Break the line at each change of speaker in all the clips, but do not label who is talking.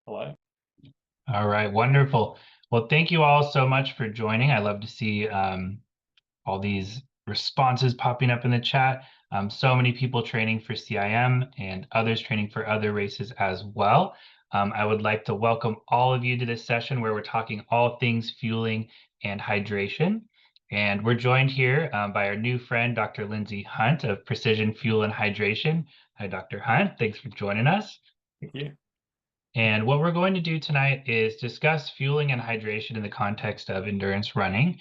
Hello.
All right, wonderful. Well, thank you all so much for joining. I love to see all these responses popping up in the chat. So many people training for CIM and others training for other races as well. I would like to welcome all of you to this session where we're talking all things fueling and hydration. And we're joined here by our new friend, Dr. Lindsey Hunt of Precision Fuel and Hydration. Hi, Dr. Hunt. Thanks for joining us.
Thank you.
And what we're going to do tonight is discuss fueling and hydration in the context of endurance running,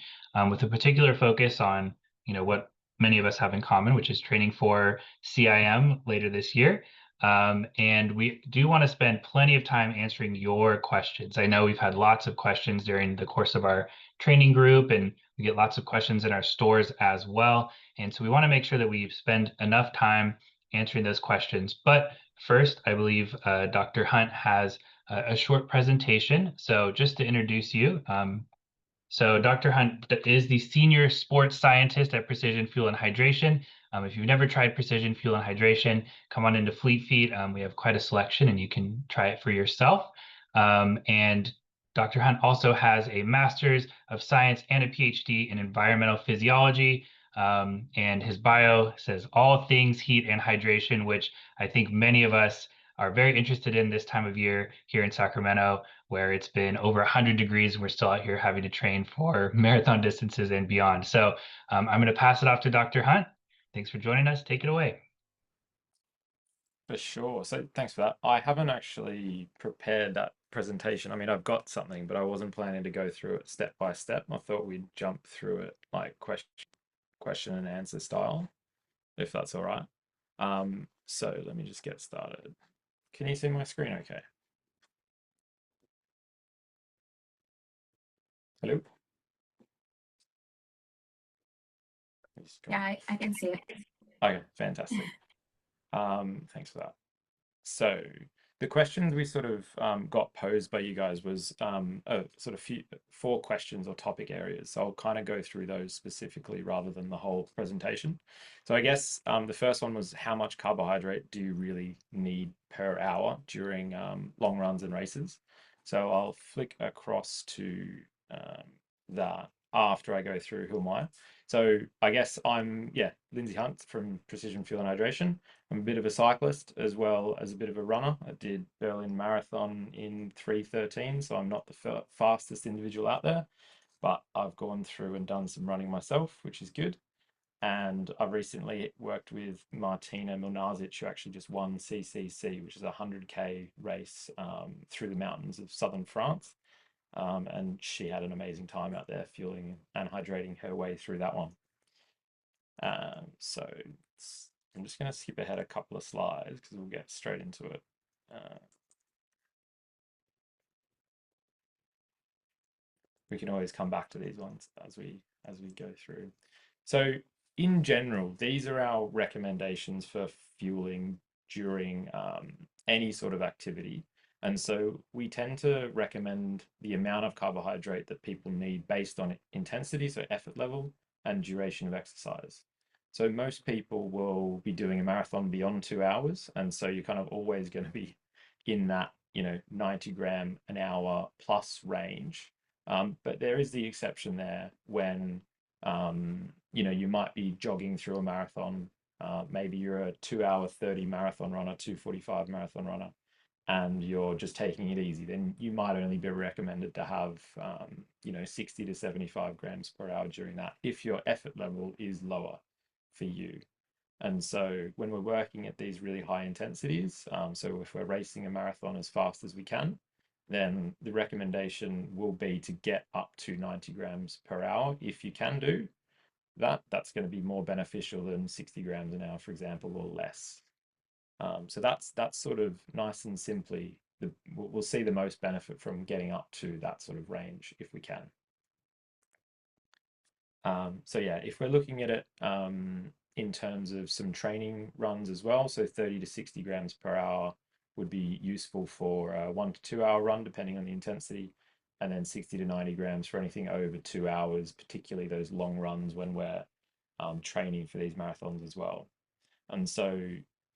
with a particular focus on, what many of us have in common, which is training for CIM later this year. And we do want to spend plenty of time answering your questions. I know we've had lots of questions during the course of our training group, and we get lots of questions in our stores as well. And so we want to make sure that we spend enough time answering those questions. But first, I believe Dr. Hunt has a short presentation. So just to introduce you, so Dr. Hunt is the senior sports scientist at Precision Fuel and Hydration. If you've never tried Precision Fuel and Hydration, come on into Fleet Feet. We have quite a selection and you can try it for yourself. And Dr. Hunt also has a master's of science and a PhD in environmental physiology. And his bio says all things heat and hydration, which I think many of us are very interested in this time of year here in Sacramento, where it's been over 100 degrees and we're still out here having to train for marathon distances and beyond. So I'm going to pass it off to Dr. Hunt. Thanks for joining us. Take it away.
For sure. So thanks for that. I haven't actually prepared that presentation. I mean, I've got something, but I wasn't planning to go through it step by step. I thought we'd jump through it like question and answer style, if that's all right. So let me just get started. Can you see my screen okay? Hello?
Yeah, I can see it.
Okay, fantastic. Thanks for that. So the questions we sort of got posed by you guys was sort of four questions or topic areas. So I'll kind of go through those specifically rather than the whole presentation. So I guess the first one was how much carbohydrate do you really need per hour during long runs and races? So I'll flick across to that after I go through who am I. So I guess I'm, yeah, Lindsey Hunt from Precision Fuel and Hydration. I'm a bit of a cyclist as well as a bit of a runner. I did Berlin Marathon in 3:13, so I'm not the fastest individual out there, but I've gone through and done some running myself, which is good. And I've recently worked with Martina Milnazic, who actually just won CCC, which is a 100K race through the mountains of southern France. And she had an amazing time out there fueling and hydrating her way through that one. So I'm just going to skip ahead a couple of slides because we'll get straight into it. We can always come back to these ones as we go through. So in general, these are our recommendations for fueling during any sort of activity. And so we tend to recommend the amount of carbohydrate that people need based on intensity, so effort level, and duration of exercise. So most people will be doing a marathon beyond 2 hours. And so you're kind of always going to be in that, 90 gram an hour plus range. But there is the exception there when, you might be jogging through a marathon. Maybe you're a 2 hour 30 marathon runner, 2:45 marathon runner, and you're just taking it easy. Then you might only be recommended to have, 60 to 75 grams per hour during that if your effort level is lower for you. And so when we're working at these really high intensities, so if we're racing a marathon as fast as we can, then the recommendation will be to get up to 90 grams per hour if you can do that. That's going to be more beneficial than 60 grams an hour, for example, or less. So that's sort of nice and simply, we'll see the most benefit from getting up to that sort of range if we can. So yeah, if we're looking at it in terms of some training runs as well, so 30 to 60 grams per hour would be useful for a 1 to 2 hour run, depending on the intensity, and then 60 to 90 grams for anything over 2 hours, particularly those long runs when we're training for these marathons as well. And so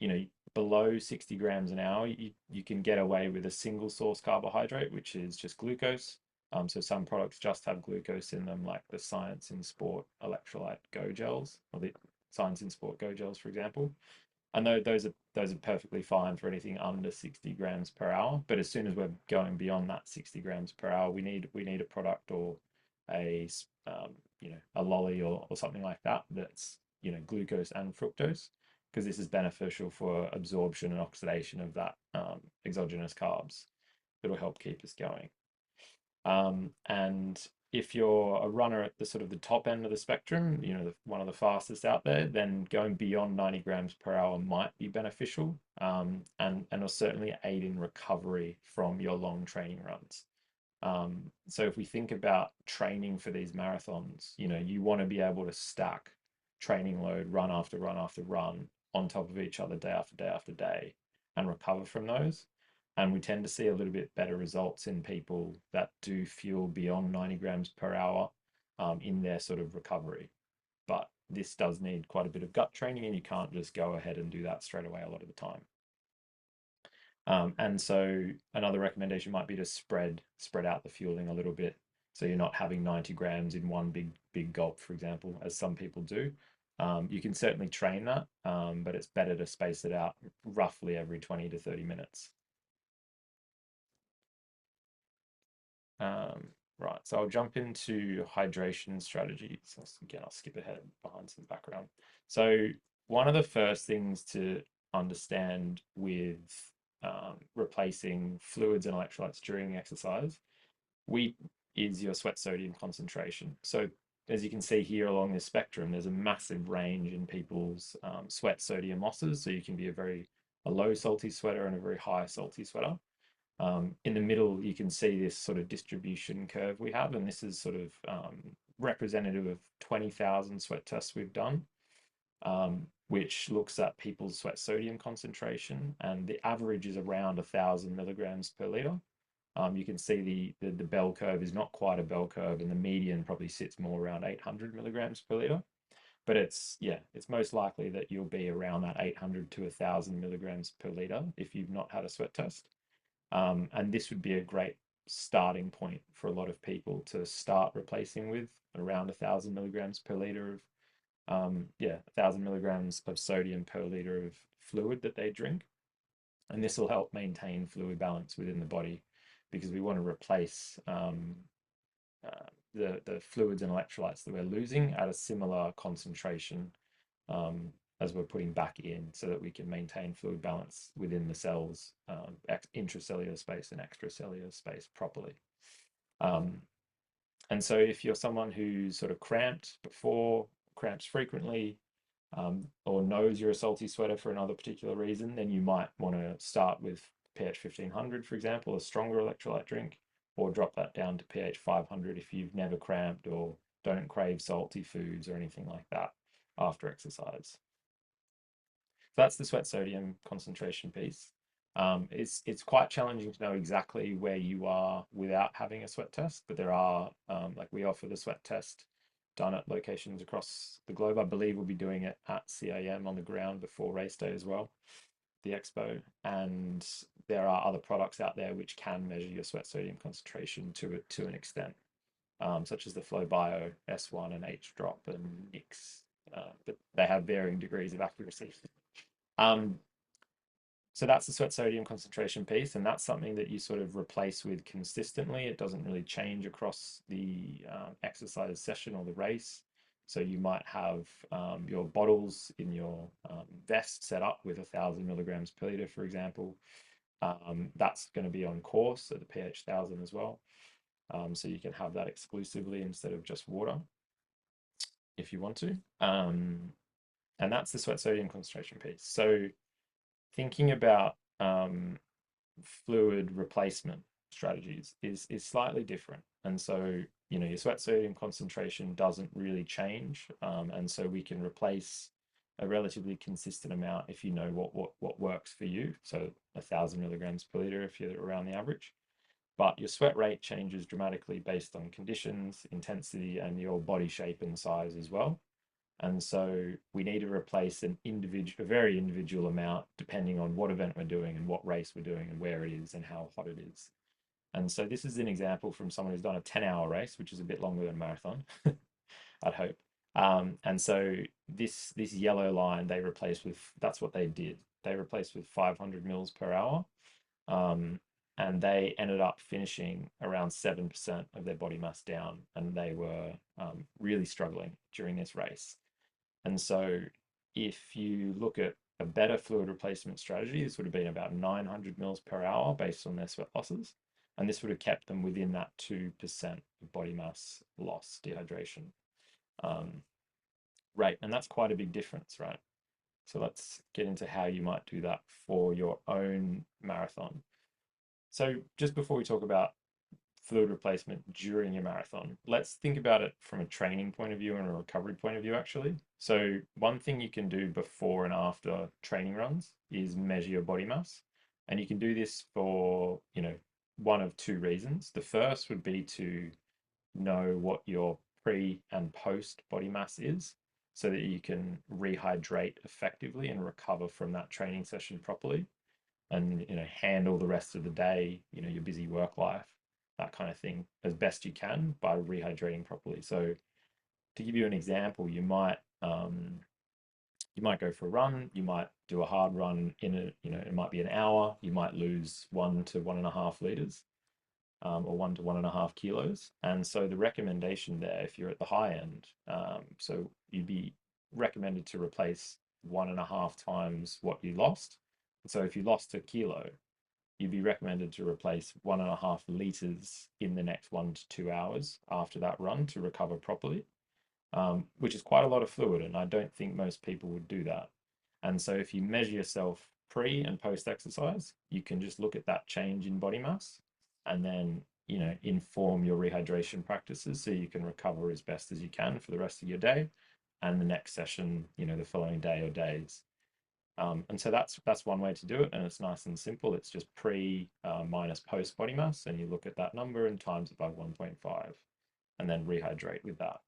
you know, below 60 grams an hour, you can get away with a single source carbohydrate, which is just glucose. So some products just have glucose in them, like the Science in Sport electrolyte Go gels, or the Science in Sport Go gels, for example. I know those are perfectly fine for anything under 60 grams per hour, but as soon as we're going beyond that 60 grams per hour, we need a product or a you know, a lolly or something like that that's, you know, glucose and fructose, because this is beneficial for absorption and oxidation of that exogenous carbs. It'll help keep us going. And if you're a runner at the sort of the top end of the spectrum, you know, one of the fastest out there, then going beyond 90 grams per hour might be beneficial, and will certainly aid in recovery from your long training runs. So if we think about training for these marathons, you know, you want to be able to stack training load, run after run after run, on top of each other, day after day after day, and recover from those. And we tend to see a little bit better results in people that do fuel beyond 90 grams per hour in their sort of recovery. But this does need quite a bit of gut training, and you can't just go ahead and do that straight away a lot of the time. And so another recommendation might be to spread out the fueling a little bit, so you're not having 90 grams in one big gulp, for example, as some people do. You can certainly train that, but it's better to space it out roughly every 20 to 30 minutes. Right, so I'll jump into hydration strategies. Again, I'll skip ahead behind some background. So one of the first things to understand with replacing fluids and electrolytes during exercise is your sweat sodium concentration. So as you can see here along this spectrum, there's a massive range in people's sweat sodium losses. So you can be a low salty sweater and a very high salty sweater. In the middle, you can see this sort of distribution curve we have, and this is sort of representative of 20,000 sweat tests we've done, which looks at people's sweat sodium concentration, and the average is around 1,000 milligrams per liter. You can see the bell curve is not quite a bell curve, and the median probably sits more around 800 milligrams per liter. But it's most likely that you'll be around that 800 to 1,000 milligrams per liter if you've not had a sweat test. And this would be a great starting point for a lot of people to start replacing with, around 1,000 milligrams per liter of 1,000 milligrams of sodium per liter of fluid that they drink. And this will help maintain fluid balance within the body, because we want to replace the fluids and electrolytes that we're losing at a similar concentration as we're putting back in, so that we can maintain fluid balance within the cells, intracellular space and extracellular space properly. And so if you're someone who's sort of cramped before, cramps frequently, or knows you're a salty sweater for another particular reason, then you might want to start with pH 1500, for example, a stronger electrolyte drink, or drop that down to pH 500 if you've never cramped or don't crave salty foods or anything like that after exercise. So that's the sweat sodium concentration piece. It's quite challenging to know exactly where you are without having a sweat test, but there are, like we offer the sweat test done at locations across the globe. I believe we'll be doing it at CIM on the ground before race day as well, the expo. And there are other products out there which can measure your sweat sodium concentration to an extent, such as the FlowBio S1 and H-Drop and Nix, but they have varying degrees of accuracy. So that's the sweat sodium concentration piece, and that's something that you sort of replace with consistently. It doesn't really change across the exercise session or the race. So you might have your bottles in your vest set up with 1,000 milligrams per liter, for example. That's going to be on course at the pH 1,000 as well. So you can have that exclusively instead of just water if you want to. And that's the sweat sodium concentration piece. So thinking about fluid replacement strategies is slightly different. And so, you know, your sweat sodium concentration doesn't really change. And so we can replace a relatively consistent amount if you know what works for you. So 1,000 milligrams per liter if you're around the average. But your sweat rate changes dramatically based on conditions, intensity, and your body shape and size as well. And so we need to replace a very individual amount depending on what event we're doing and what race we're doing and where it is and how hot it is. And so this is an example from someone who's done a 10-hour race, which is a bit longer than a marathon, I'd hope. And so this yellow line they replaced with, that's what they did. They replaced with 500 mils per hour. And they ended up finishing around 7% of their body mass down, and they were really struggling during this race. And so if you look at a better fluid replacement strategy, this would have been about 900 mils per hour based on their sweat losses. And this would have kept them within that 2% of body mass loss, dehydration rate. And that's quite a big difference, right? So let's get into how you might do that for your own marathon. So just before we talk about fluid replacement during your marathon, let's think about it from a training point of view and a recovery point of view, actually. So one thing you can do before and after training runs is measure your body mass. And you can do this for, one of two reasons. The first would be to know what your pre and post body mass is so that you can rehydrate effectively and recover from that training session properly and handle the rest of the day, your busy work life, that kind of thing, as best you can by rehydrating properly. So to give you an example, you might go for a run, you might do a hard run it might be an hour, you might lose 1 to 1.5 liters, or 1 to 1.5 kilos. And so the recommendation there, if you're at the high end, so you'd be recommended to replace 1.5 times what you lost. So if you lost a kilo, you'd be recommended to replace 1.5 liters in the next 1 to 2 hours after that run to recover properly, which is quite a lot of fluid. And I don't think most people would do that. And so if you measure yourself pre and post exercise, you can just look at that change in body mass and then, inform your rehydration practices so you can recover as best as you can for the rest of your day and the next session, the following day or days. And so that's one way to do it, and it's nice and simple. It's just pre minus post body mass, and you look at that number and times it by 1.5, and then rehydrate with that.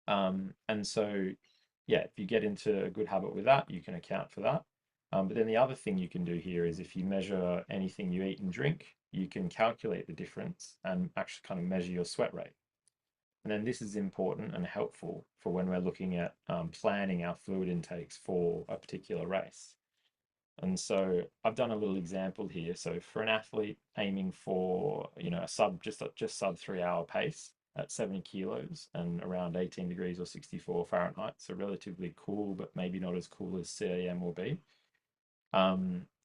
And so, yeah, if you get into a good habit with that, you can account for that. But then the other thing you can do here is if you measure anything you eat and drink, you can calculate the difference and actually kind of measure your sweat rate. And then this is important and helpful for when we're looking at planning our fluid intakes for a particular race. And so I've done a little example here. So for an athlete aiming for, a just sub 3-hour pace at 70 kilos and around 18 degrees or 64 Fahrenheit, so relatively cool, but maybe not as cool as CIM will be.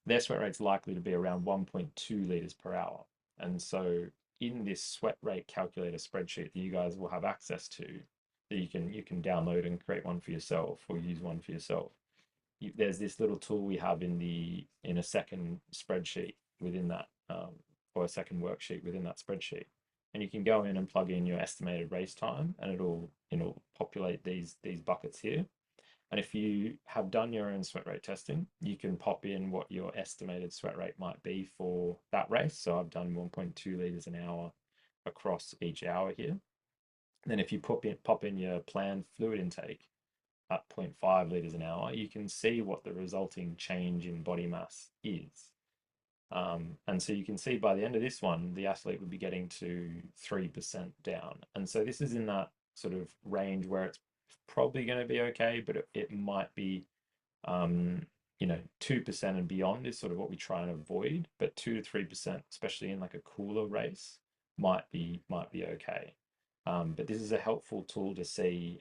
Their sweat rate's likely to be around 1.2 liters per hour. And so in this sweat rate calculator spreadsheet that you guys will have access to, that you can download and create one for yourself or use one for yourself. There's this little tool we have in a second spreadsheet within that, or a second worksheet within that spreadsheet, and you can go in and plug in your estimated race time, and it'll populate these buckets here. And if you have done your own sweat rate testing, you can pop in what your estimated sweat rate might be for that race. So I've done 1.2 liters an hour across each hour here. And then if you pop in your planned fluid intake at 0.5 liters an hour, you can see what the resulting change in body mass is. And so you can see by the end of this one, the athlete would be getting to 3% down. And so this is in that sort of range where it's probably going to be okay, but it might be, 2% and beyond is sort of what we try and avoid, but 2 to 3%, especially in like a cooler race, might be okay. But this is a helpful tool to see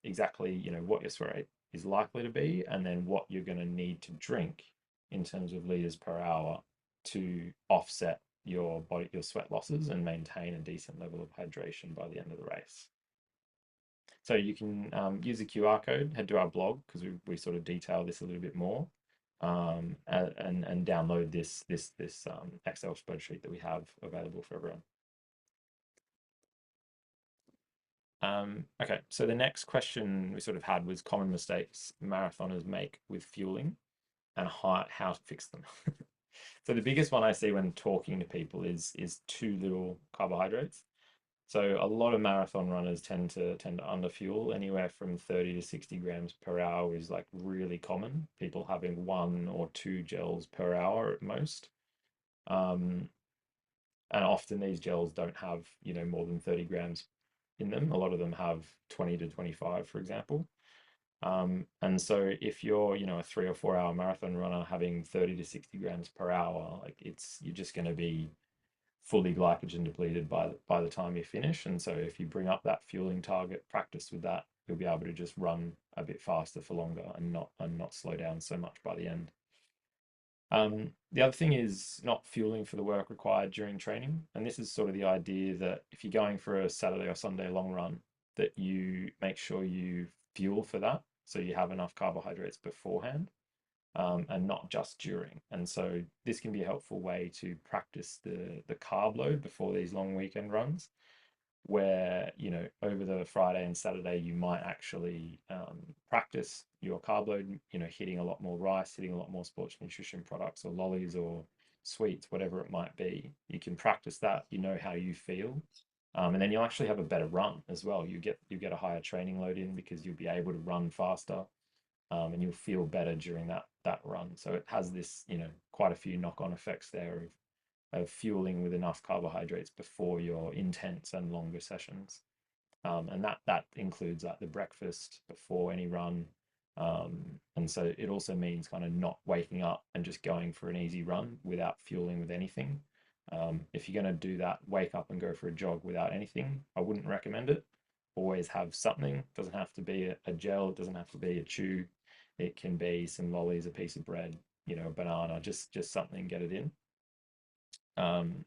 exactly, what your sweat rate is likely to be, and then what you're going to need to drink in terms of liters per hour to offset your sweat losses and maintain a decent level of hydration by the end of the race. So you can use the QR code, head to our blog, because we sort of detail this a little bit more, and download this Excel spreadsheet that we have available for everyone. Okay, so the next question we sort of had was common mistakes marathoners make with fueling and how to fix them. So the biggest one I see when talking to people is too little carbohydrates. So a lot of marathon runners tend to underfuel. Anywhere from 30 to 60 grams per hour is like really common. People having 1 or 2 gels per hour at most. Um, and often these gels don't have, more than 30 grams in them. A lot of them have 20 to 25, for example. And so if you're, a 3 or 4 hour marathon runner having 30 to 60 grams per hour, like you're just going to be fully glycogen depleted by the time you finish. And so if you bring up that fueling target, practice with that, you'll be able to just run a bit faster for longer and not slow down so much by the end. The other thing is not fueling for the work required during training. And this is sort of the idea that if you're going for a Saturday or Sunday long run, that you make sure you fuel for that. So you have enough carbohydrates beforehand, and not just during. And so this can be a helpful way to practice the carb load before these long weekend runs, where over the Friday and Saturday you might actually practice your carb load, hitting a lot more rice, hitting a lot more sports nutrition products or lollies or sweets, whatever it might be. You can practice that, how you feel. And then you'll actually have a better run as well. You get a higher training load in because you'll be able to run faster, and you'll feel better during that run. So it has this, quite a few knock-on effects there of fueling with enough carbohydrates before your intense and longer sessions. And that includes like the breakfast before any run. And so it also means kind of not waking up and just going for an easy run without fueling with anything. If you're going to do that, wake up and go for a jog without anything, I wouldn't recommend it. Always have something. It doesn't have to be a gel, it doesn't have to be a chew. It can be some lollies, a piece of bread, a banana, just something, get it in. And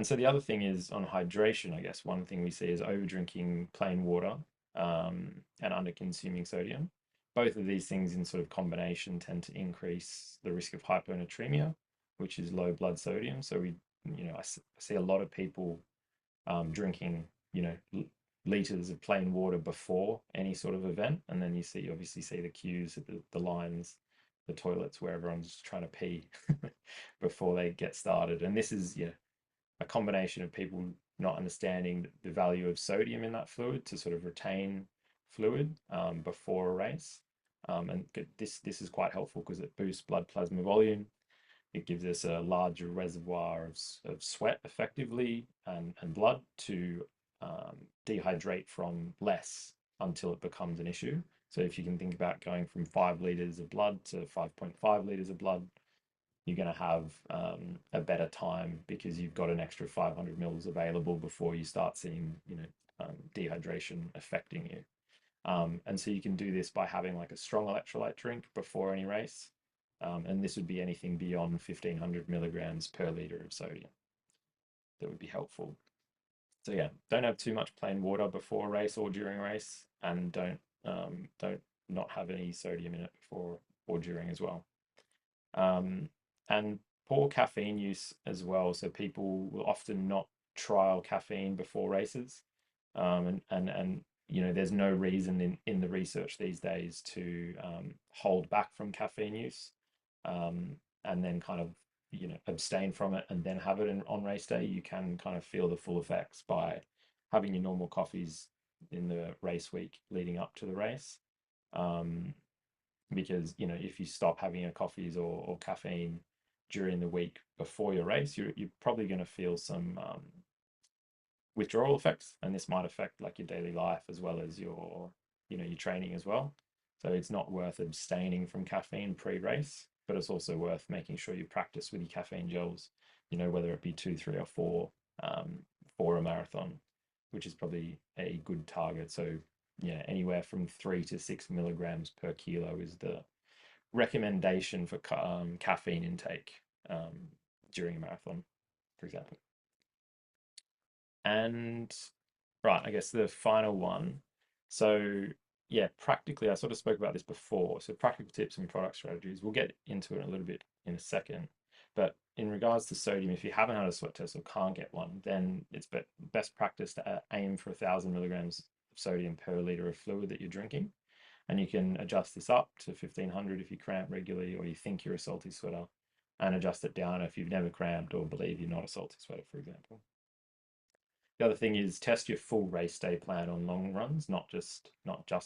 so the other thing is on hydration, I guess one thing we see is over drinking plain water, and under consuming sodium. Both of these things in sort of combination tend to increase the risk of hyponatremia, which is low blood sodium. So I see a lot of people drinking, liters of plain water before any sort of event. And then you obviously see the queues at the lines, the toilets where everyone's just trying to pee before they get started. And this is, a combination of people not understanding the value of sodium in that fluid to sort of retain fluid before a race. And this is quite helpful because it boosts blood plasma volume. It gives us a larger reservoir of sweat effectively and blood to dehydrate from less until it becomes an issue. So if you can think about going from 5 liters of blood to 5.5 liters of blood, you're going to have a better time because you've got an extra 500 mils available before you start seeing, dehydration affecting you. And so you can do this by having like a strong electrolyte drink before any race. And this would be anything beyond 1500 milligrams per liter of sodium. That would be helpful. So yeah, don't have too much plain water before a race or during a race, and don't not have any sodium in it before or during as well. And poor caffeine use as well. So people will often not trial caffeine before races. And there's no reason in the research these days to hold back from caffeine use, and then kind of abstain from it and then have it on race day. You can kind of feel the full effects by having your normal coffees in the race week leading up to the race. Because if you stop having your coffees or caffeine during the week before your race, you're probably going to feel some withdrawal effects, and this might affect like your daily life as well as your your training as well. So it's not worth abstaining from caffeine pre-race, but it's also worth making sure you practice with your caffeine gels, whether it be 2, 3, or 4 for a marathon, which is probably a good target. So yeah, anywhere from 3 to 6 milligrams per kilo is the recommendation for caffeine intake during a marathon, for example. And right, I guess the final one. So yeah, practically, I sort of spoke about this before. So practical tips and product strategies, we'll get into it a little bit in a second. But in regards to sodium, if you haven't had a sweat test or can't get one, then it's best practice to aim for 1,000 milligrams of sodium per liter of fluid that you're drinking. And you can adjust this up to 1,500 if you cramp regularly or you think you're a salty sweater, and adjust it down if you've never cramped or believe you're not a salty sweater, for example. the other thing is test your full race day plan on long runs, not just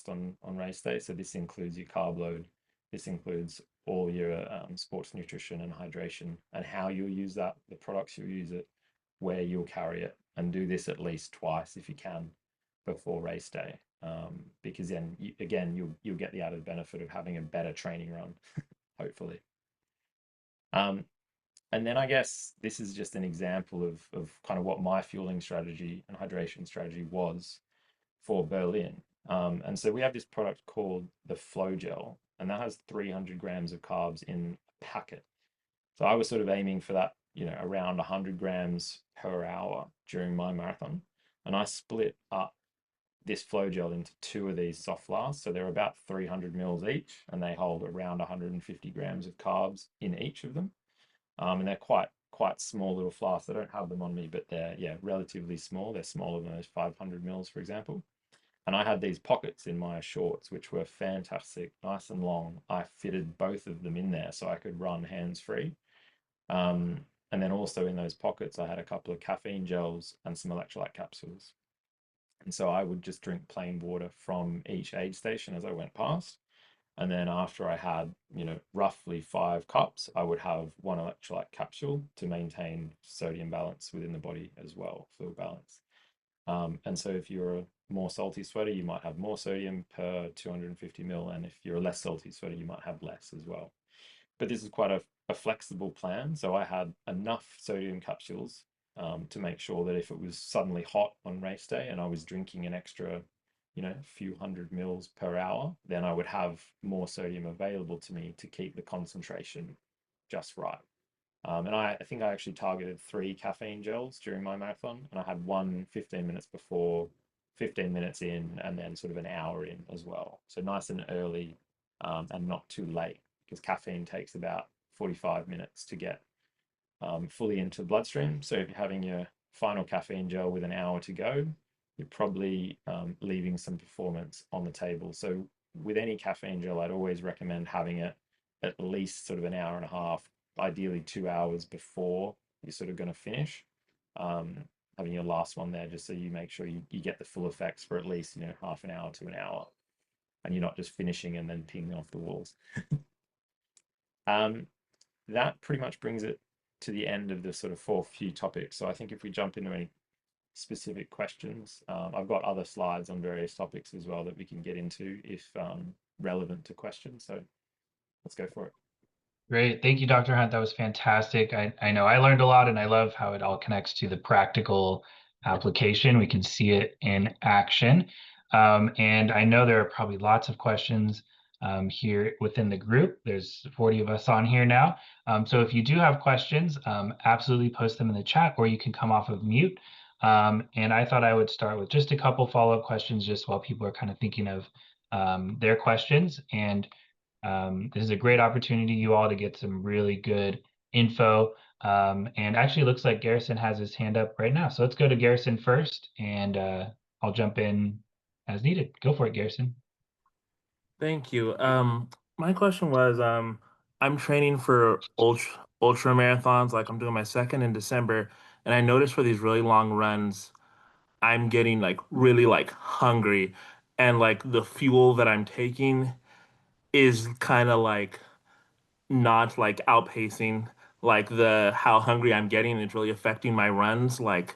on race day. So this includes your carb load, this includes all your sports nutrition and hydration, and how you'll use that, the products you'll use it, where you'll carry it, and do this at least twice if you can before race day. Because then again you'll get the added benefit of having a better training run, hopefully. And then I guess this is just an example of kind of what my fueling strategy and hydration strategy was for Berlin. And so we have this product called the Flow Gel, and that has 300 grams of carbs in a packet. So I was sort of aiming for that, around 100 grams per hour during my marathon. And I split up this Flow Gel into two of these soft flasks. So they're about 300 mils each, and they hold around 150 grams of carbs in each of them. And they're quite small little flasks. I don't have them on me, but they're relatively small. They're smaller than those 500 mils, for example. And I had these pockets in my shorts, which were fantastic, nice and long. I fitted both of them in there so I could run hands free. And then also in those pockets, I had a couple of caffeine gels and some electrolyte capsules. And so I would just drink plain water from each aid station as I went past. And then after I had, roughly 5 cups, I would have one electrolyte capsule to maintain sodium balance within the body as well, fluid balance. And so if you're a more salty sweater, you might have more sodium per 250 mil. And if you're a less salty sweater, you might have less as well. But this is quite a flexible plan. So I had enough sodium capsules to make sure that if it was suddenly hot on race day and I was drinking an extra few hundred mils per hour, then I would have more sodium available to me to keep the concentration just right. And I think I actually targeted 3 caffeine gels during my marathon, and I had one 15 minutes before, 15 minutes in, and then sort of an hour in as well. So nice and early, and not too late, because caffeine takes about 45 minutes to get fully into the bloodstream. So if you're having your final caffeine gel with an hour to go, you're probably leaving some performance on the table. So with any caffeine gel, I'd always recommend having it at least sort of an hour and a half, ideally 2 hours before you're sort of going to finish. Having your last one there, just so you make sure you get the full effects for at least, half an hour to an hour, and you're not just finishing and then pinging off the walls. That pretty much brings it to the end of the sort of 4 few topics. So I think if we jump into any specific questions, I've got other slides on various topics as well that we can get into if relevant to questions. So let's go for it.
Great. Thank you, Dr. Hunt. That was fantastic. I know I learned a lot, and I love how it all connects to the practical application. We can see it in action. And I know there are probably lots of questions here within the group. There's 40 of us on here now. So if you do have questions, absolutely post them in the chat, or you can come off of mute. And I thought I would start with just a couple follow-up questions just while people are kind of thinking of their questions. And this is a great opportunity, you all, to get some really good info. And actually, it looks like Garrison has his hand up right now. So let's go to Garrison first, and I'll jump in as needed. Go for it, Garrison.
Thank you. My question was, I'm training for ultra marathons. Like I'm doing my second in December, and I noticed for these really long runs, I'm getting like really like hungry, and like the fuel that I'm taking is kind of like not like outpacing like the how hungry I'm getting. It's really affecting my runs. Like,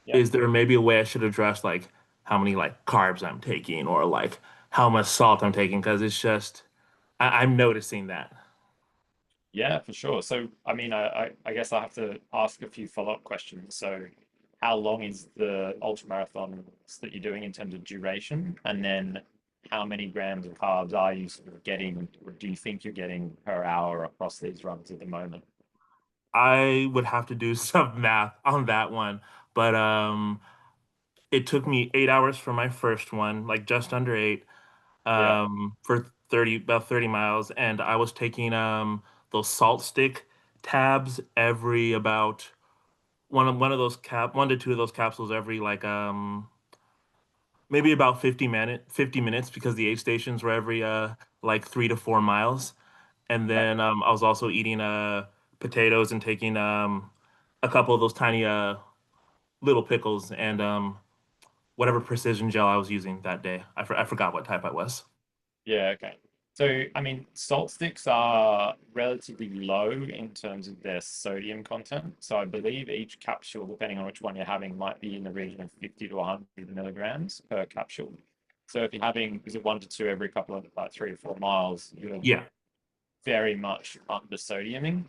Yeah.
is there maybe a way I should address like how many like carbs I'm taking or like how much salt I'm taking? Because it's just I'm noticing that.
Yeah, for sure. So, I mean, I guess I have to ask a few follow-up questions. So, how long is the ultra marathon that you're doing in terms of duration? And then how many grams of carbs are you sort of getting, or do you think you're getting per hour across these runs at the moment?
I would have to do some math on that one, but it took me 8 hours for my first one, like just under eight,
Yeah,
for 30 miles, and I was taking those salt stick tabs every about one of those 1 to 2 of those capsules every like maybe about 50 minutes because the aid stations were every like 3 to 4 miles. And
yeah,
then I was also eating potatoes and taking a couple of those tiny Little Pickles and whatever precision gel I was using that day. I forgot what type I was.
Yeah, okay. So, I mean, salt sticks are relatively low in terms of their sodium content. So I believe each capsule, depending on which one you're having, might be in the region of 50 to 100 milligrams per capsule. So if you're having, is it 1 to 2 every couple of like 3 or 4 miles, you're
Yeah.
very much under sodiuming.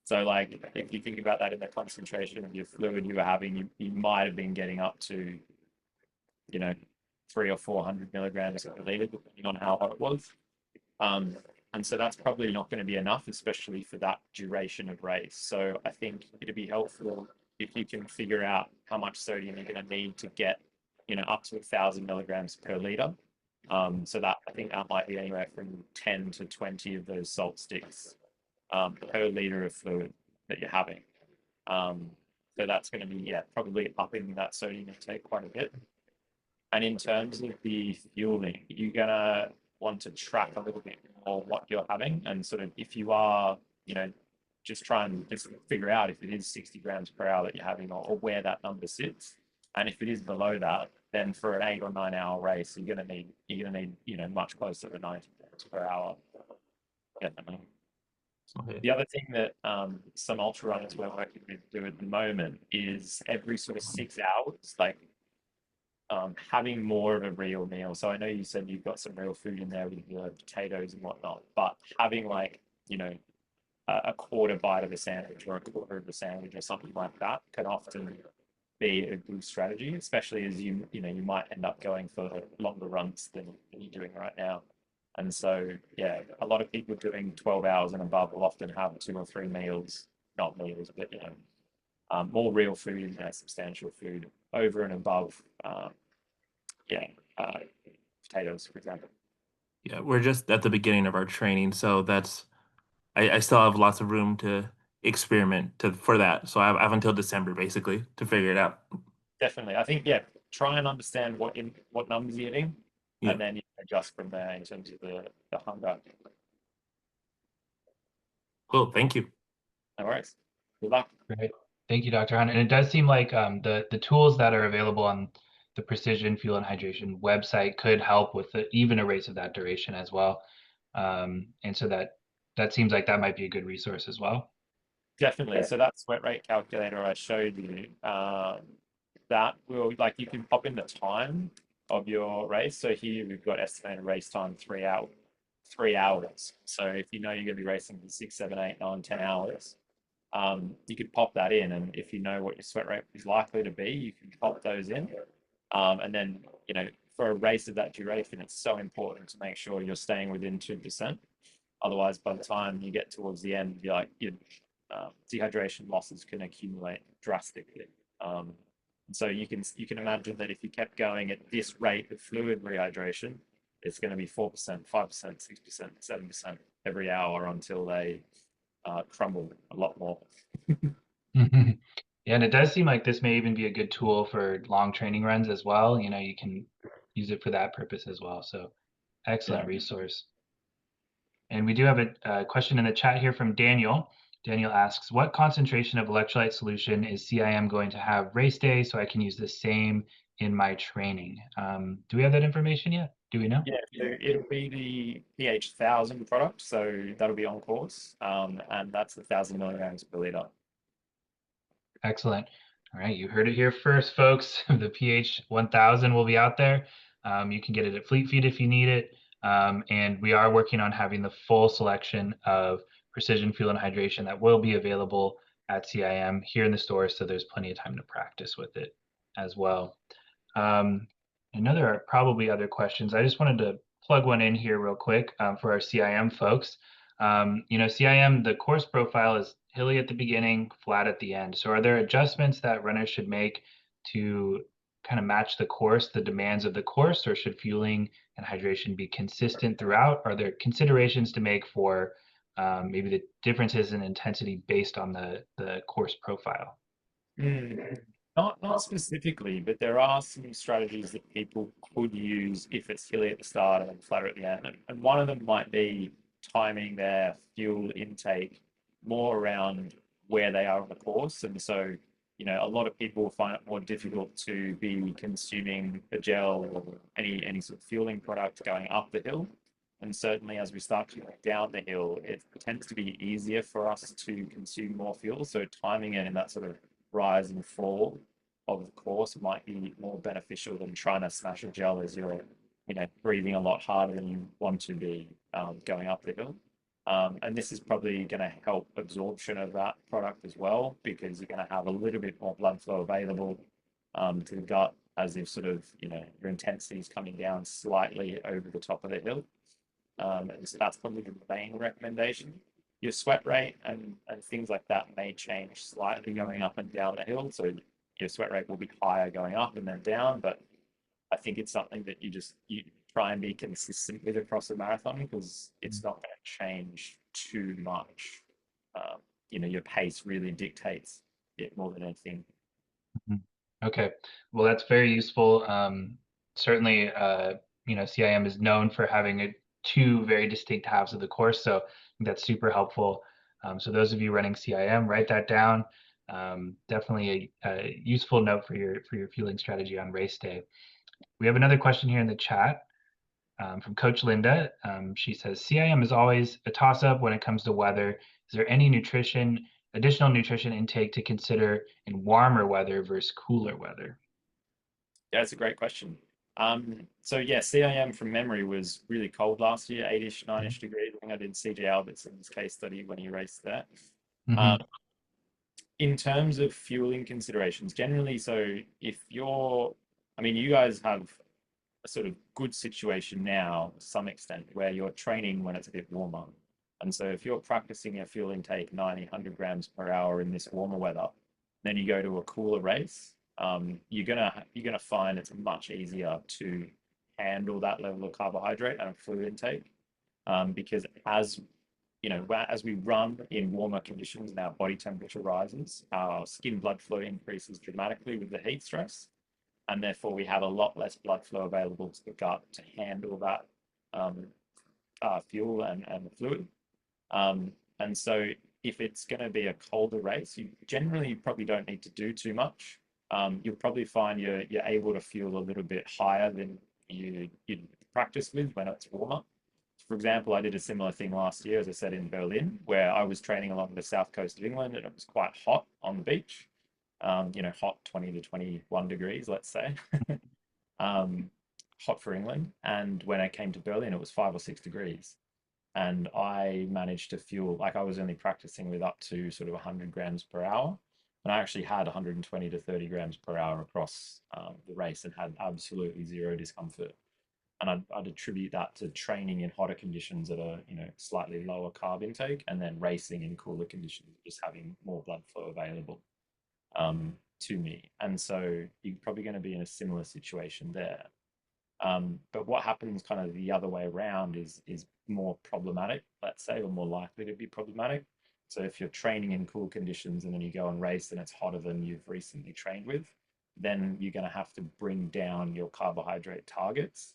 So like if you think about that in the concentration of your fluid you were having, you might have been getting up to, you know, 300 or 400 milligrams per liter, depending on how hot it was. And so that's probably not going to be enough, especially for that duration of race. So I think it'd be helpful if you can figure out how much sodium you're going to need to get, up to 1,000 milligrams per liter. So that I think that might be anywhere from 10 to 20 of those salt sticks per liter of fluid that you're having. So that's going to be, probably upping that sodium intake quite a bit. And in terms of the fueling, you're going to want to track a little bit more what you're having. And sort of if you are, just try and just figure out if it is 60 grams per hour that you're having or where that number sits. And if it is below that, then for an 8 or 9 hour race, you're going to need, much closer to 90 grams per hour. Definitely.
Okay.
The other thing that some ultra runners we're working with do at the moment is every sort of 6 hours, like having more of a real meal. So I know you said you've got some real food in there with the potatoes and whatnot, but having like, a quarter bite of a sandwich or a quarter of a sandwich or something like that can often be a good strategy, especially as you might end up going for longer runs than you're doing right now. And so, yeah, a lot of people doing 12 hours and above will often have 2 or 3 meals, not meals, but, more real food in there, substantial food over and above, potatoes, for example.
Yeah, we're just at the beginning of our training, so I still have lots of room to experiment for that. So I have until December basically to figure it out.
Definitely. I think, try and understand what numbers you're hitting,
Yeah.
and then you adjust from there in terms of the hunger.
Cool. Thank you.
No worries. Good luck.
Great. Thank you, Dr. Hunt. And it does seem like the tools that are available on the Precision Fuel and Hydration website could help with even a race of that duration as well. And so that seems like that might be a good resource as well.
Definitely. So that sweat rate calculator I showed you, that will, like, you can pop in the time of your race. So here we've got estimated race time 3 hours. 3 hours. So if you know you're going to be racing for 6, 7, 8, 9, 10 hours, you could pop that in, and if you know what your sweat rate is likely to be, you can pop those in. And then, for a race of that duration, it's so important to make sure you're staying within 2%. Otherwise, by the time you get towards the end, your dehydration losses can accumulate drastically. So you can imagine that if you kept going at this rate of fluid rehydration, it's going to be 4%, 5%, 6%, 7% every hour until they crumble a lot more.
Yeah, and it does seem like this may even be a good tool for long training runs as well. You can use it for that purpose as well. So excellent resource. And we do have a question in the chat here from Daniel. Daniel asks, what concentration of electrolyte solution is CIM going to have race day so I can use the same in my training? Do we have that information yet? Do we know?
Yeah, so it'll be the pH 1000 product, so that'll be on course, and that's 1,000 milligrams per liter.
Excellent. All right, you heard it here first, folks. The pH 1000 will be out there. You can get it at Fleet Feet if you need it. And we are working on having the full selection of precision fuel and hydration that will be available at CIM here in the store. So there's plenty of time to practice with it as well. I know there are probably other questions. I just wanted to plug one in here real quick for our CIM folks. CIM, the course profile is hilly at the beginning, flat at the end. So are there adjustments that runners should make to kind of match the course, the demands of the course, or should fueling and hydration be consistent throughout? Are there considerations to make for maybe the differences in intensity based on the course profile?
Not specifically, but there are some strategies that people could use if it's hilly at the start and then flatter at the end. And one of them might be timing their fuel intake more around where they are on the course. And so, you know, a lot of people find it more difficult to be consuming a gel or any sort of fueling product going up the hill. And certainly as we start to go down the hill, it tends to be easier for us to consume more fuel. So timing it in that sort of rise and fall of the course might be more beneficial than trying to smash a gel as you're, you know, breathing a lot harder than you want to be going up the hill. And this is probably going to help absorption of that product as well, because you're going to have a little bit more blood flow available to the gut as if sort of, you know, your intensity is coming down slightly over the top of the hill. And so that's probably the main recommendation. Your sweat rate and things like that may change slightly going up and down the hill. So your sweat rate will be higher going up and then down, but I think it's something that you try and be consistent with across the marathon, because it's not going to change too much. You know, your pace really dictates it more than anything.
Okay, well, that's very useful. Certainly, you know, CIM is known for having two very distinct halves of the course, so I think that's super helpful. So those of you running CIM, write that down. Definitely a useful note for your fueling strategy on race day. We have another question here in the chat from Coach Linda. She says, CIM is always a toss-up when it comes to weather. Is there any additional nutrition intake to consider in warmer weather versus cooler weather?
Yeah, that's a great question. So yeah, CIM from memory was really cold last year, 8-ish, 9-ish degrees. I think I did CJ Albertson's case study when he raced that. In terms of fueling considerations, generally, so if you're, I mean, you guys have a sort of good situation now to some extent where you're training when it's a bit warmer. And so if you're practicing a fuel intake 90, 100 grams per hour in this warmer weather, then you go to a cooler race, you're gonna find it's much easier to handle that level of carbohydrate and fluid intake, because as you know, as we run in warmer conditions and our body temperature rises, our skin blood flow increases dramatically with the heat stress, and therefore we have a lot less blood flow available to the gut to handle that fuel and the fluid. And so if it's going to be a colder race, you generally probably don't need to do too much. You'll probably find you're able to fuel a little bit higher than you'd practice with when it's warmer. For example, I did a similar thing last year, as I said, in Berlin, where I was training along the south coast of England and it was quite hot on the beach. You know, hot 20 to 21 degrees, let's say. Hot for England. And when I came to Berlin, it was 5 or 6 degrees. And I managed to fuel, like I was only practicing with up to sort of 100 grams per hour. And I actually had 120 to 30 grams per hour across the race and had absolutely zero discomfort. And I'd attribute that to training in hotter conditions at a, you know, slightly lower carb intake, and then racing in cooler conditions, just having more blood flow available to me. And so you're probably going to be in a similar situation there. But what happens kind of the other way around is more problematic, let's say, or more likely to be problematic. So if you're training in cool conditions and then you go and race and it's hotter than you've recently trained with, then you're going to have to bring down your carbohydrate targets.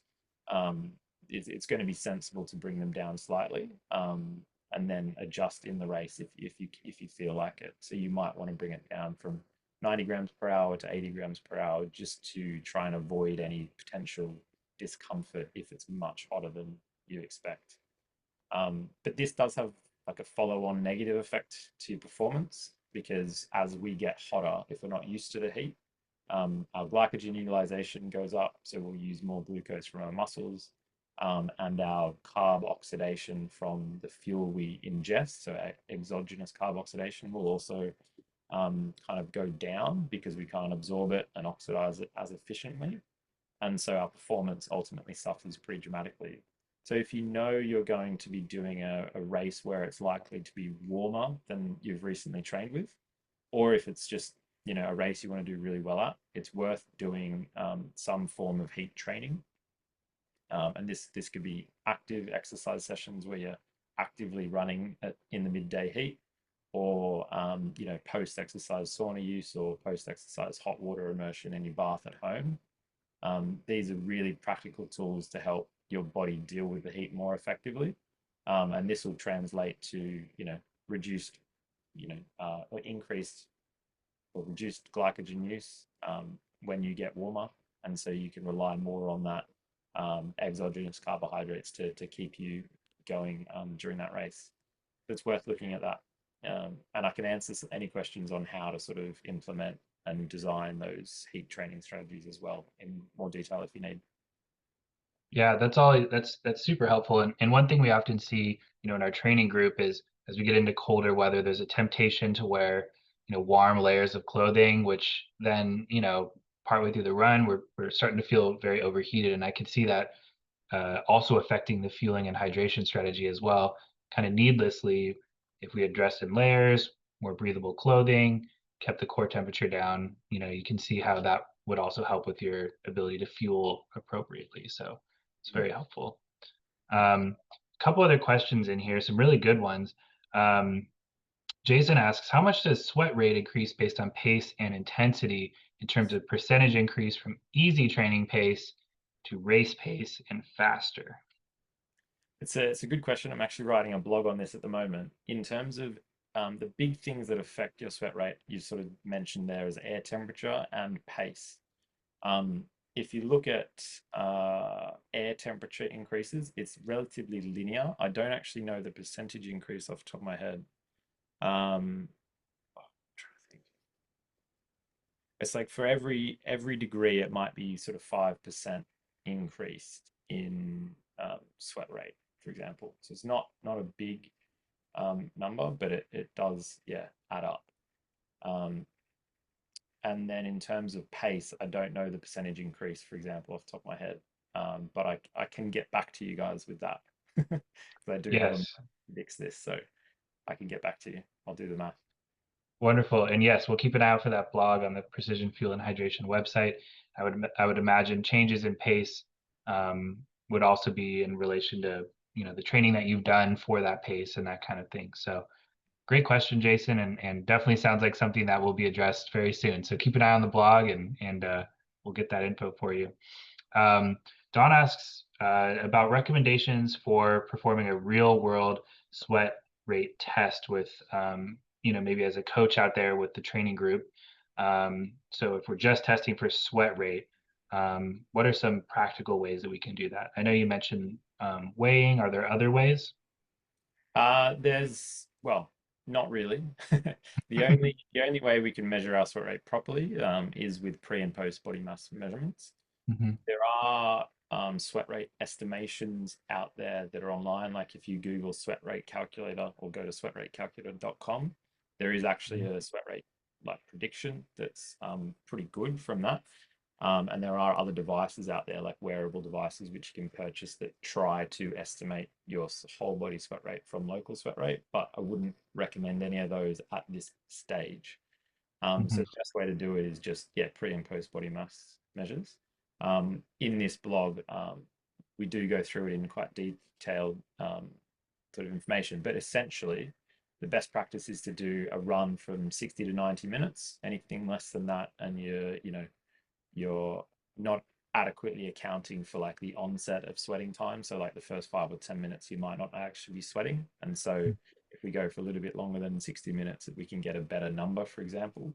It's going to be sensible to bring them down slightly, and then adjust in the race if you feel like it. So you might want to bring it down from 90 grams per hour to 80 grams per hour, just to try and avoid any potential discomfort if it's much hotter than you expect. But this does have like a follow-on negative effect to your performance, because as we get hotter, if we're not used to the heat, our glycogen utilization goes up, so we'll use more glucose from our muscles, and our carb oxidation from the fuel we ingest, so exogenous carb oxidation, will also kind of go down because we can't absorb it and oxidize it as efficiently. And so our performance ultimately suffers pretty dramatically. So if you know you're going to be doing a race where it's likely to be warmer than you've recently trained with, or if it's just, you know, a race you want to do really well at, it's worth doing some form of heat training. And this could be active exercise sessions where you're actively running in the midday heat, or you know, post-exercise sauna use, or post-exercise hot water immersion in your bath at home. These are really practical tools to help your body deal with the heat more effectively, and this will translate to, you know, reduced, you know, or increased or reduced glycogen use when you get warmer, and so you can rely more on that exogenous carbohydrates to keep you going during that race. It's worth looking at that, and I can answer any questions on how to sort of implement and design those heat training strategies as well in more detail if you need.
Yeah, that's super helpful. And one thing we often see, in our training group is as we get into colder weather, there's a temptation to wear, warm layers of clothing, which then, partway through the run, we're starting to feel very overheated. And I can see that also affecting the fueling and hydration strategy as well, kind of needlessly. If we had dressed in layers, more breathable clothing, kept the core temperature down, you can see how that would also help with your ability to fuel appropriately. So it's very helpful. A couple other questions in here, some really good ones. Jason asks, how much does sweat rate increase based on pace and intensity in terms of percentage increase from easy training pace to race pace and faster?
It's a good question. I'm actually writing a blog on this at the moment. In terms of the big things that affect your sweat rate, you sort of mentioned there is air temperature and pace. If you look at air temperature increases, it's relatively linear. I don't actually know the percentage increase off the top of my head. I'm trying to think. It's like for every degree, it might be sort of 5% increased in sweat rate, for example. So it's not a big number, but it does, yeah, add up. And then in terms of pace, I don't know the percentage increase, for example, off the top of my head. But I can get back to you guys with that. Because I do have a
Yes.
mix this, so I can get back to you. I'll do the math.
Wonderful. And yes, we'll keep an eye out for that blog on the Precision Fuel and Hydration website. I would imagine changes in pace would also be in relation to, the training that you've done for that pace and that kind of thing. So great question, Jason, and definitely sounds like something that will be addressed very soon. So keep an eye on the blog and we'll get that info for you. Don asks about recommendations for performing a real world sweat rate test with, maybe as a coach out there with the training group. So if we're just testing for sweat rate, what are some practical ways that we can do that? I know you mentioned weighing. Are there other ways?
Well, not really. The only way we can measure our sweat rate properly is with pre and post body mass measurements.
Mhm.
There are sweat rate estimations out there that are online. Like if you Google sweat rate calculator or go to sweatratecalculator.com, there is actually a sweat rate like prediction that's pretty good from that. And there are other devices out there, like wearable devices, which you can purchase that try to estimate your whole body sweat rate from local sweat rate, but I wouldn't recommend any of those at this stage. So the best way to do it is just, yeah, pre and post body mass measures. In this blog, we do go through it in quite detailed sort of information, but essentially the best practice is to do a run from 60 to 90 minutes. Anything less than that, and you're not adequately accounting for like the onset of sweating time. So like the first 5 or 10 minutes, you might not actually be sweating. And so if we go for a little bit longer than 60 minutes, we can get a better number, for example,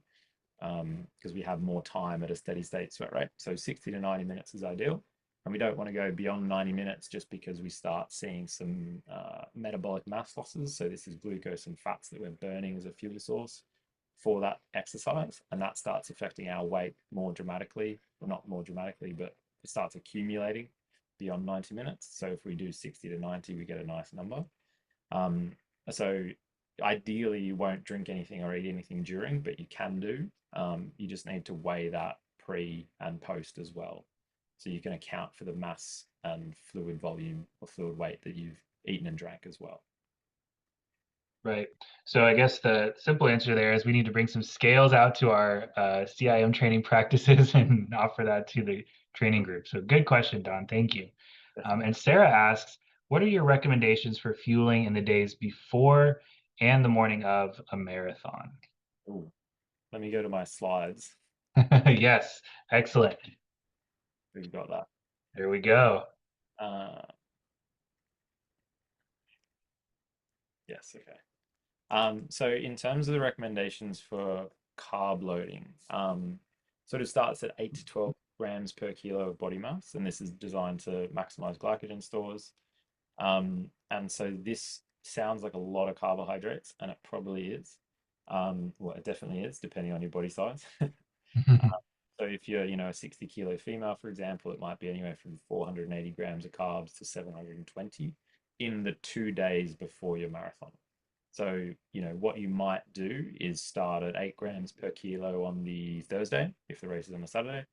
because we have more time at a steady state sweat rate. So 60 to 90 minutes is ideal. And we don't want to go beyond 90 minutes just because we start seeing some metabolic mass losses. So this is glucose and fats that we're burning as a fuel source for that exercise, and that starts affecting our weight more dramatically, well, not more dramatically, but it starts accumulating beyond 90 minutes. So if we do 60 to 90, we get a nice number. So ideally you won't drink anything or eat anything during, but you can do. You just need to weigh that pre and post as well, so you can account for the mass and fluid volume or fluid weight that you've eaten and drank as well.
Right. So I guess the simple answer there is we need to bring some scales out to our CIM training practices and offer that to the training group. So good question, Don. Thank you. And Sarah asks, what are your recommendations for fueling in the days before and the morning of a marathon?
Ooh, let me go to my slides.
Yes, excellent.
We've got that.
There we go.
Yes, okay. So in terms of the recommendations for carb loading. Sort of starts at 8 to 12 grams per kilo of body mass, and this is designed to maximize glycogen stores. And so this sounds like a lot of carbohydrates, and it probably is. Well, it definitely is, depending on your body size. So if you're, a 60 kilo female, for example, it might be anywhere from 480 grams of carbs to 720 in the 2 days before your marathon. So, what you might do is start at 8 grams per kilo on the Thursday, if the race is on a Saturday,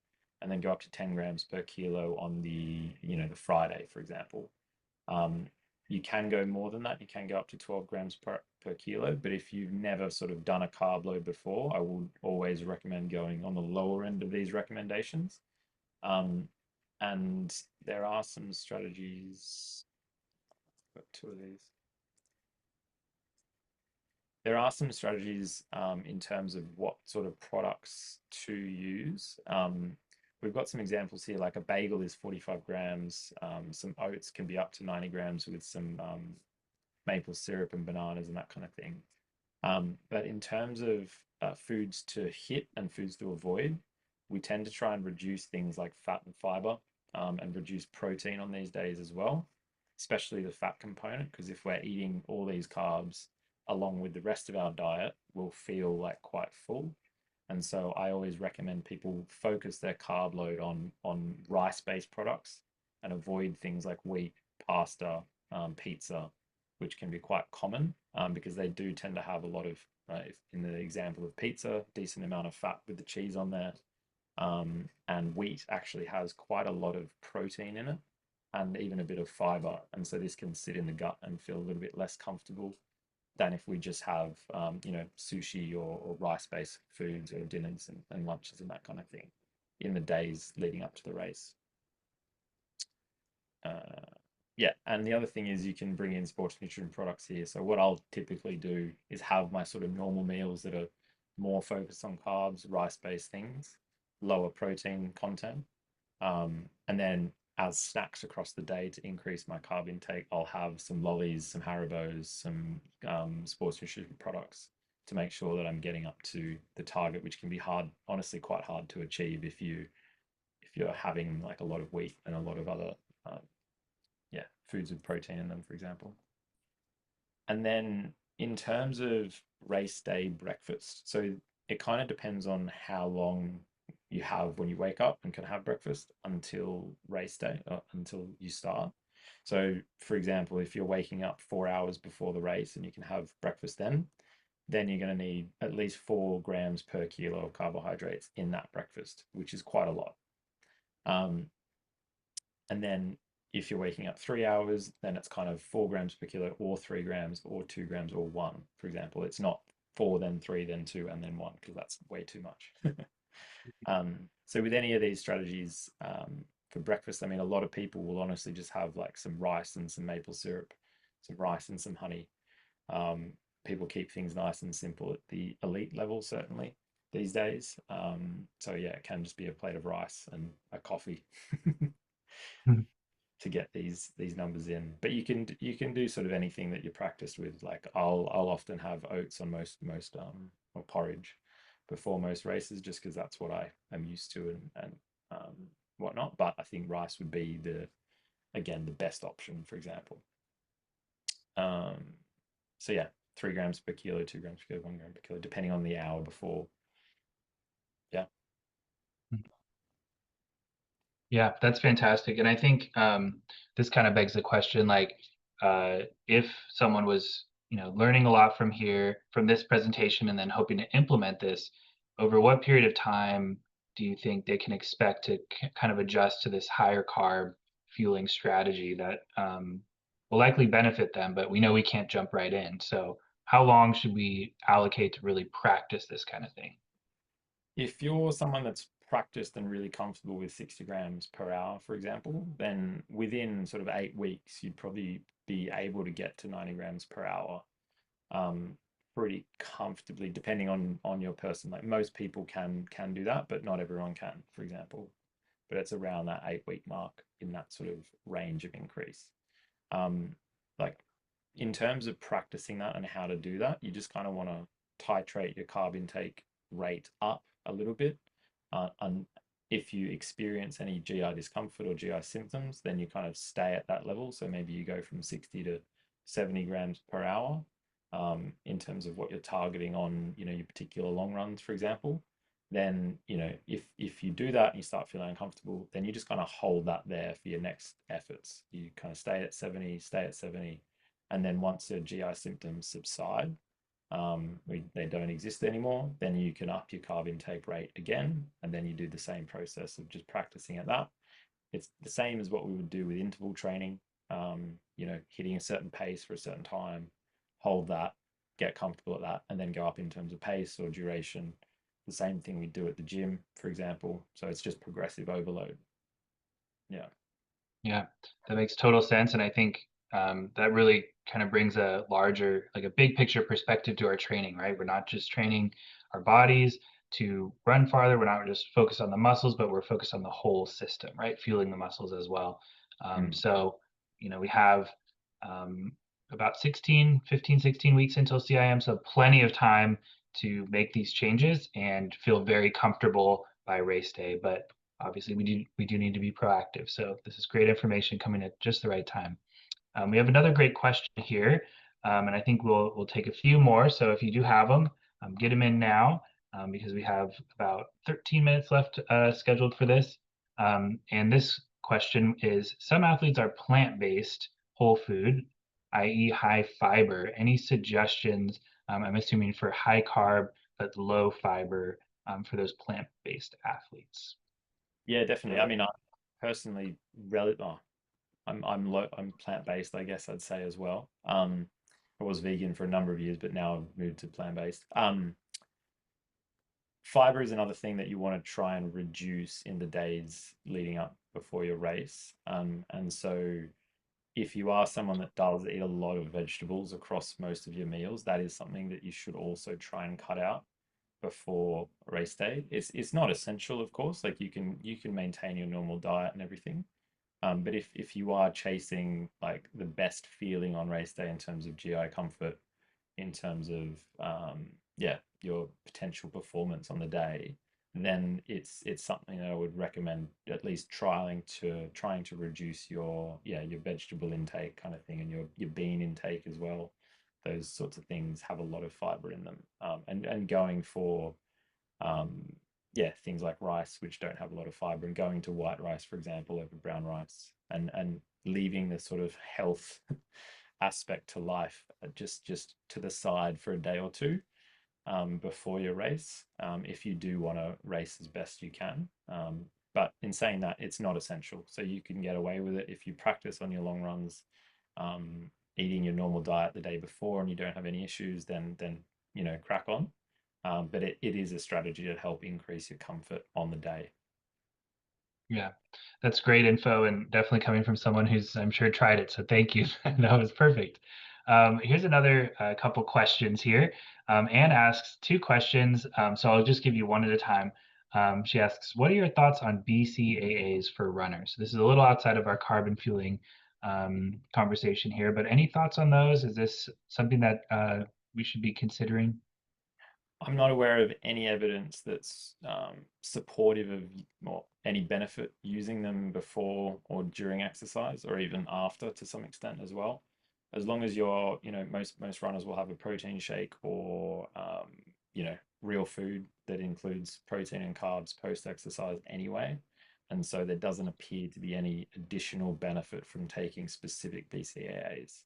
and then go up to 10 grams per kilo on the, the Friday, for example. You can go more than that. You can go up to 12 grams per kilo. But if you've never sort of done a carb load before, I would always recommend going on the lower end of these recommendations. And there are some strategies. Got two of these. There are some strategies in terms of what sort of products to use. We've got some examples here, like a bagel is 45 grams. Some oats can be up to 90 grams with some maple syrup and bananas and that kind of thing. But in terms of foods to hit and foods to avoid, we tend to try and reduce things like fat and fiber and reduce protein on these days as well, especially the fat component, because if we're eating all these carbs along with the rest of our diet, we'll feel like quite full. And so I always recommend people focus their carb load on rice-based products and avoid things like wheat, pasta, pizza, which can be quite common because they do tend to have a lot of, in the example of pizza, decent amount of fat with the cheese on there. And wheat actually has quite a lot of protein in it and even a bit of fiber. And so this can sit in the gut and feel a little bit less comfortable than if we just have, sushi or rice-based foods or dinners and lunches and that kind of thing in the days leading up to the race. Yeah, and the other thing is you can bring in sports nutrient products here. So what I'll typically do is have my sort of normal meals that are more focused on carbs, rice-based things, lower protein content. And then as snacks across the day to increase my carb intake, I'll have some lollies, some Haribos, some sports nutrition products to make sure that I'm getting up to the target, which can be hard, honestly, quite hard to achieve if you're having like a lot of wheat and a lot of other foods with protein in them, for example. And then in terms of race day breakfast, so it kind of depends on how long you have when you wake up and can have breakfast until race day, until you start. So for example, if you're waking up 4 hours before the race and you can have breakfast then you're going to need at least 4 grams per kilo of carbohydrates in that breakfast, which is quite a lot. And then if you're waking up 3 hours, then it's kind of 4 grams per kilo or 3 grams or 2 grams or 1, for example. It's not 4, then 3, then 2, and then 1, because that's way too much. So with any of these strategies for breakfast, I mean, a lot of people will honestly just have like some rice and some maple syrup, some rice and some honey. People keep things nice and simple at the elite level, certainly these days. So yeah, it can just be a plate of rice and a coffee. To get these numbers in, but you can do sort of anything that you're practiced with. Like I'll often have oats on most or porridge before most races, just because that's what I am used to and whatnot. But I think rice would be the best option, for example. So yeah, 3 grams per kilo, 2 grams per kilo, 1 gram per kilo, depending on the hour before.
Yeah, that's fantastic. And I think this kind of begs the question, like, if someone was, learning a lot from this presentation and then hoping to implement this, over what period of time do you think they can expect to kind of adjust to this higher carb fueling strategy that will likely benefit them, but we know we can't jump right in. So how long should we allocate to really practice this kind of thing?
If you're someone that's practiced and really comfortable with 60 grams per hour, for example, then within sort of 8 weeks, you'd probably be able to get to 90 grams per hour pretty comfortably, depending on your person. Like most people can do that, but not everyone can, for example. But it's around that 8-week mark in that sort of range of increase. Like in terms of practicing that and how to do that, you just kind of want to titrate your carb intake rate up a little bit. And if you experience any GI discomfort or GI symptoms, then you kind of stay at that level. So maybe you go from 60 to 70 grams per hour in terms of what you're targeting on, you know, your particular long runs, for example. Then, you know, if you do that and you start feeling uncomfortable, then you just kind of hold that there for your next efforts. You kind of stay at 70, and then once your GI symptoms subside, they don't exist anymore, then you can up your carb intake rate again, and then you do the same process of just practicing at that. It's the same as what we would do with interval training. You know, hitting a certain pace for a certain time, hold that, get comfortable at that, and then go up in terms of pace or duration. The same thing we do at the gym, for example. So it's just progressive overload. Yeah.
Yeah, that makes total sense. And I think that really kind of brings a larger, like a big picture perspective to our training, right? We're not just training our bodies to run farther. We're not just focused on the muscles, but we're focused on the whole system, right? Fueling the muscles as well. So, you know, we have about 16 weeks until CIM. So plenty of time to make these changes and feel very comfortable by race day. But obviously we do need to be proactive. So this is great information coming at just the right time. We have another great question here, and I think we'll take a few more. So if you do have them, get them in now because we have about 13 minutes left scheduled for this. And this question is: some athletes are plant-based, whole food, i.e., high fiber. Any suggestions? I'm assuming for high carb but low fiber for those plant-based athletes.
Yeah, definitely. I mean, I personally I'm plant-based, I guess I'd say as well. I was vegan for a number of years, but now I've moved to plant-based. Fiber is another thing that you want to try and reduce in the days leading up before your race. And so if you are someone that does eat a lot of vegetables across most of your meals, that is something that you should also try and cut out before race day. It's not essential, of course. Like you can maintain your normal diet and everything. But if you are chasing like the best feeling on race day in terms of GI comfort, in terms of yeah, your potential performance on the day, then it's something that I would recommend at least trying to reduce your your vegetable intake kind of thing, and your bean intake as well. Those sorts of things have a lot of fiber in them, and going for yeah, things like rice, which don't have a lot of fiber, and going to white rice, for example, over brown rice, and leaving the sort of health aspect to life just to the side for a day or two before your race, if you do want to race as best you can. But in saying that, it's not essential. So you can get away with it if you practice on your long runs, eating your normal diet the day before, and you don't have any issues, then you know, crack on. But it is a strategy to help increase your comfort on the day.
Yeah, that's great info, and definitely coming from someone who's, I'm sure, tried it. So thank you. That was perfect. Here's another couple questions here. Anne asks two questions, so I'll just give you one at a time. She asks, what are your thoughts on BCAAs for runners? This is a little outside of our carbon fueling conversation here, but any thoughts on those? Is this something that we should be considering?
I'm not aware of any evidence that's supportive of or any benefit using them before or during exercise, or even after to some extent as well. As long as you're, you know, most runners will have a protein shake or you know, real food that includes protein and carbs post exercise anyway. And so there doesn't appear to be any additional benefit from taking specific BCAAs.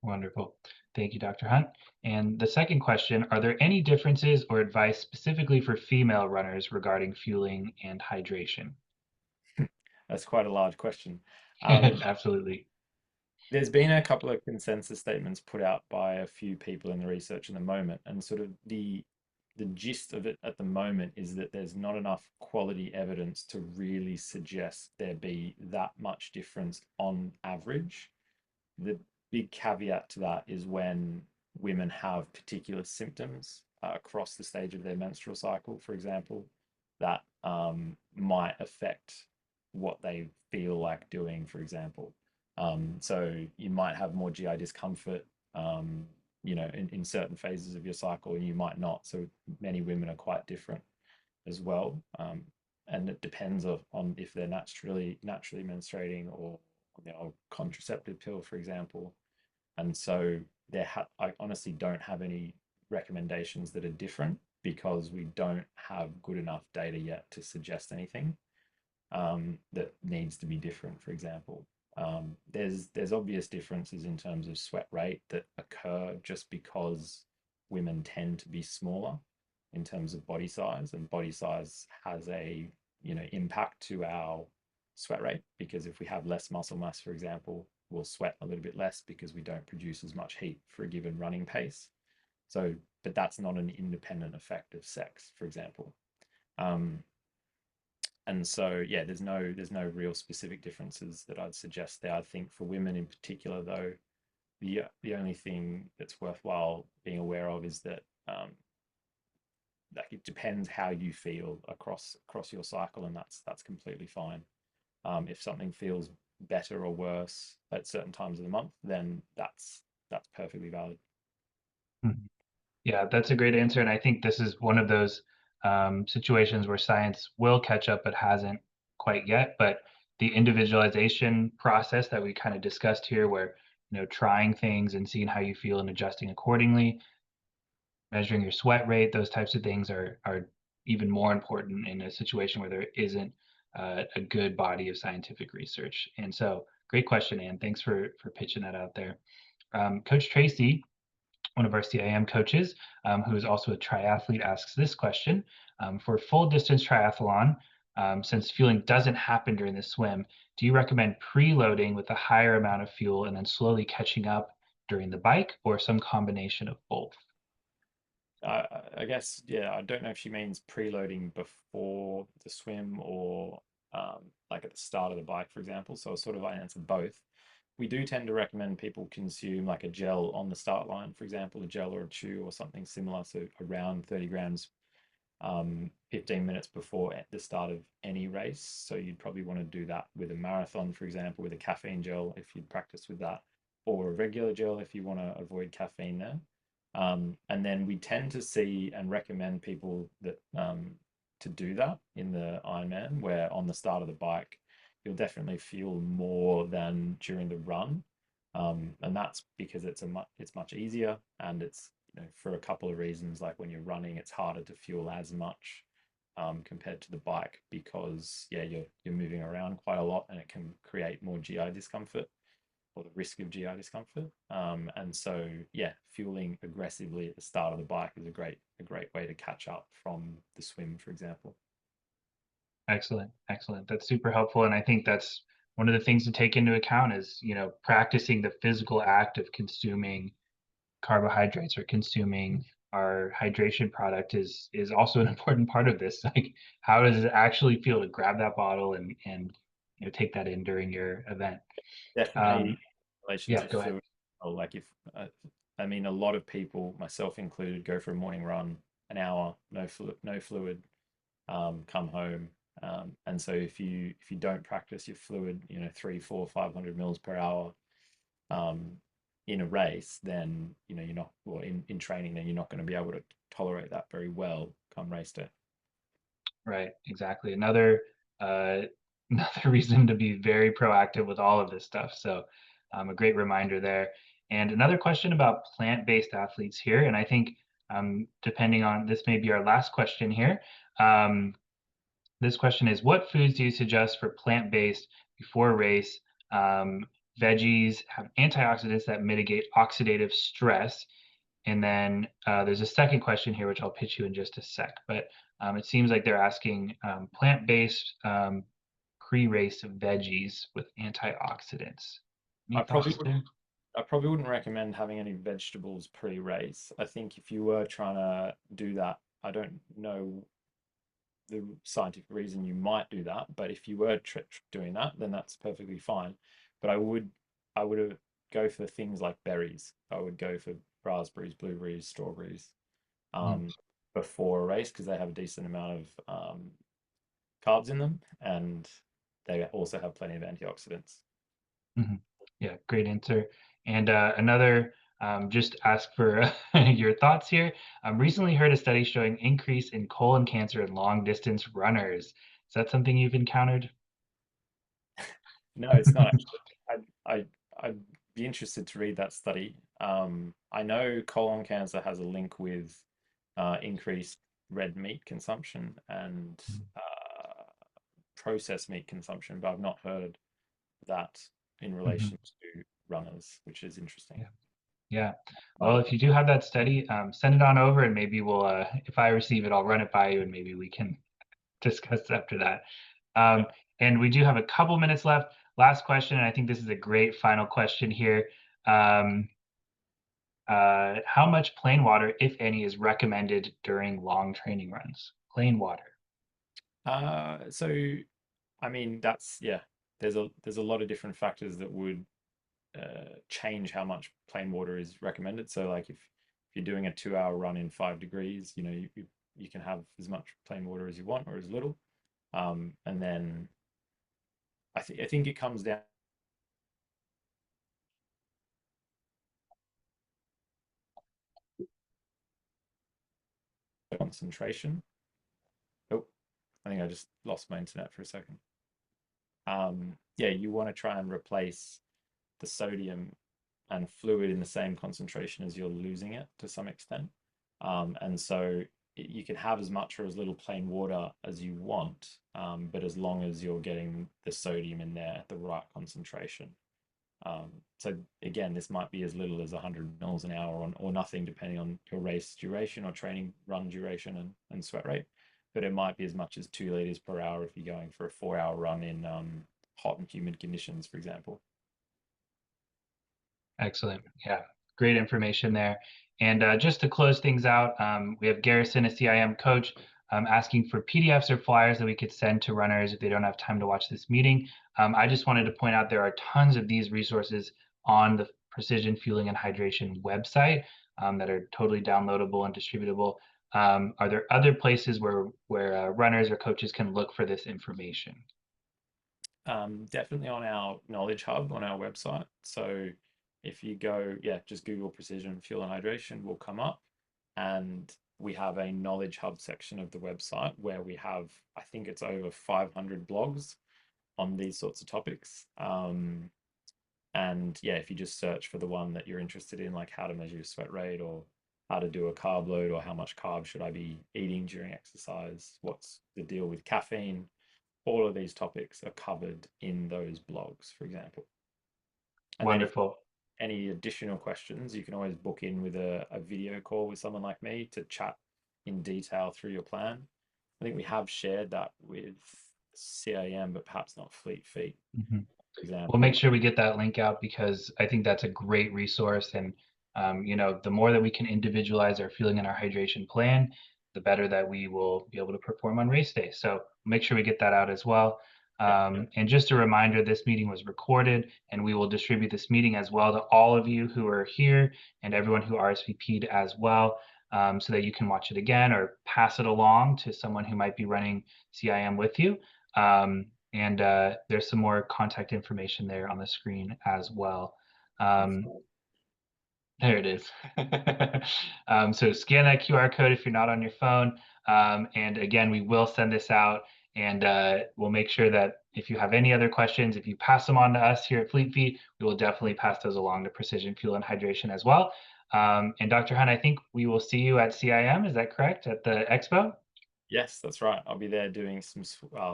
Wonderful. Thank you, Dr. Hunt. And the second question, are there any differences or advice specifically for female runners regarding fueling and hydration?
That's quite a large question.
Absolutely.
There's been a couple of consensus statements put out by a few people in the research in the moment, and sort of the gist of it at the moment is that there's not enough quality evidence to really suggest there be that much difference on average. The big caveat to that is when women have particular symptoms across the stage of their menstrual cycle, for example, that might affect what they feel like doing, for example. So you might have more GI discomfort in certain phases of your cycle, and you might not. So many women are quite different as well. And it depends on if they're naturally menstruating or on contraceptive pill, for example. And so I honestly don't have any recommendations that are different because we don't have good enough data yet to suggest anything that needs to be different, for example. There's obvious differences in terms of sweat rate that occur just because women tend to be smaller in terms of body size, and body size has a impact to our sweat rate, because if we have less muscle mass, for example, we'll sweat a little bit less because we don't produce as much heat for a given running pace. So, but that's not an independent effect of sex, for example. And so, yeah, there's no real specific differences that I'd suggest there. I think for women in particular, though, the only thing that's worthwhile being aware of is that like it depends how you feel across your cycle, and that's completely fine. If something feels better or worse at certain times of the month, then that's perfectly valid.
Yeah, that's a great answer. And I think this is one of those situations where science will catch up, but hasn't quite yet. But the individualization process that we kind of discussed here, where, trying things and seeing how you feel and adjusting accordingly, measuring your sweat rate, those types of things are even more important in a situation where there isn't a good body of scientific research. And so, great question, Anne. Thanks for pitching that out there. Coach Tracy, one of our CIM coaches, who is also a triathlete, asks this question. For full distance triathlon, since fueling doesn't happen during the swim, do you recommend preloading with a higher amount of fuel and then slowly catching up during the bike, or some combination of both?
I guess, yeah, I don't know if she means preloading before the swim or like at the start of the bike, for example. So sort of I answer both. We do tend to recommend people consume like a gel on the start line, for example, a gel or a chew or something similar. So around 30 grams 15 minutes before the start of any race. So you'd probably want to do that with a marathon, for example, with a caffeine gel if you'd practice with that, or a regular gel if you want to avoid caffeine there. And then we tend to see and recommend people that to do that in the Ironman, where on the start of the bike, you'll definitely feel more than during the run. And that's because it's much easier, and it's for a couple of reasons. Like when you're running, it's harder to fuel as much compared to the bike, because you're moving around quite a lot, and it can create more GI discomfort, or the risk of GI discomfort. And so fueling aggressively at the start of the bike is a great way to catch up from the swim, for example.
Excellent. That's super helpful. And I think that's one of the things to take into account is, practicing the physical act of consuming carbohydrates or consuming our hydration product is also an important part of this. Like, how does it actually feel to grab that bottle and take that in during your event?
Definitely in relation
Yeah,
to
go ahead.
fluid. Or like if I mean, a lot of people, myself included, go for a morning run, an hour, no fluid, come home. And so if you don't practice your fluid, 3, 4, 500 mils per hour in a race, then you're not, well, in training, then you're not going to be able to tolerate that very well come race day.
Right, exactly. Another another reason to be very proactive with all of this stuff. So a great reminder there. And another question about plant-based athletes here, and I think depending on, this may be our last question here. This question is, what foods do you suggest for plant-based before a race? Veggies have antioxidants that mitigate oxidative stress. And then there's a second question here, which I'll pitch you in just a sec. But it seems like they're asking plant-based pre-race veggies with antioxidants. Any thoughts there?
I probably wouldn't recommend having any vegetables pre-race. I think if you were trying to do that, I don't know the scientific reason you might do that, but if you were doing that, then that's perfectly fine. But I would go for things like berries. I would go for raspberries, blueberries, strawberries before a race, because they have a decent amount of carbs in them, and they also have plenty of antioxidants.
Yeah, great answer. And another just ask for your thoughts here. Recently heard a study showing increase in colon cancer in long distance runners. Is that something you've encountered?
No, it's not actually. I'd be interested to read that study. I know colon cancer has a link with increased red meat consumption and processed meat consumption, but I've not heard that in relation to runners, which is interesting.
Yeah. Well, if you do have that study, send it on over, and maybe we'll, if I receive it, I'll run it by you, and maybe we can discuss after that. And we do have a couple minutes left. Last question, and I think this is a great final question here. How much plain water, if any, is recommended during long training runs? Plain water.
So I mean, there's a lot of different factors that would change how much plain water is recommended. So like if you're doing a 2-hour run in 5 degrees, you know, you can have as much plain water as you want or as little. And then I think it comes down to concentration. Oh, I think I just lost my internet for a second. Yeah, you want to try and replace the sodium and fluid in the same concentration as you're losing it to some extent. And so you can have as much or as little plain water as you want, but as long as you're getting the sodium in there at the right concentration. So again, this might be as little as 100 mils an hour or nothing, depending on your race duration or training run duration and sweat rate. But it might be as much as 2 liters per hour if you're going for a 4-hour run in hot and humid conditions, for example.
Excellent. Yeah, great information there. And just to close things out, we have Garrison, a CIM coach, asking for PDFs or flyers that we could send to runners if they don't have time to watch this meeting. I just wanted to point out there are tons of these resources on the Precision Fueling and Hydration website that are totally downloadable and distributable. Are there other places where runners or coaches can look for this information?
Definitely on our knowledge hub on our website. So if you go, just Google Precision Fuel and Hydration will come up, and we have a knowledge hub section of the website where we have, I think it's over 500 blogs on these sorts of topics. And yeah, if you just search for the one that you're interested in, like how to measure your sweat rate or how to do a carb load or how much carbs should I be eating during exercise, what's the deal with caffeine, all of these topics are covered in those blogs, for example. And
Wonderful.
Then if any additional questions, you can always book in with a video call with someone like me to chat in detail through your plan. I think we have shared that with CIM, but perhaps not Fleet Feet, for example.
We'll make sure we get that link out because I think that's a great resource. And, you know, the more that we can individualize our fueling and our hydration plan, the better that we will be able to perform on race day. So make sure we get that out as well. And just a reminder, this meeting was recorded, and we will distribute this meeting as well to all of you who are here and everyone who RSVP'd as well, so that you can watch it again or pass it along to someone who might be running CIM with you. And there's some more contact information there on the screen as well. There it is. So scan that QR code if you're not on your phone. And again, we will send this out, and we'll make sure that if you have any other questions, if you pass them on to us here at Fleet Feet, we will definitely pass those along to Precision Fuel and Hydration as well. And Dr. Hunt, I think we will see you at CIM. Is that correct? At the expo?
Yes, that's right. I'll be there doing some,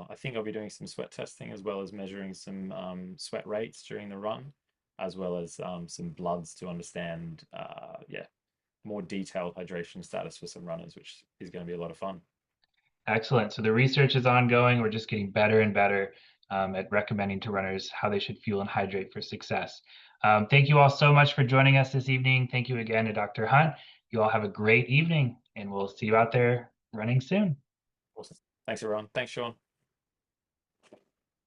I think I'll be doing some sweat testing as well as measuring some sweat rates during the run, as well as some bloods to understand, more detailed hydration status for some runners, which is going to be a lot of fun.
Excellent. So the research is ongoing. We're just getting better and better at recommending to runners how they should fuel and hydrate for success. Thank you all so much for joining us this evening. Thank you again to Dr. Hunt. You all have a great evening, and we'll see you out there running soon.
Awesome. Thanks, everyone. Thanks, Sean.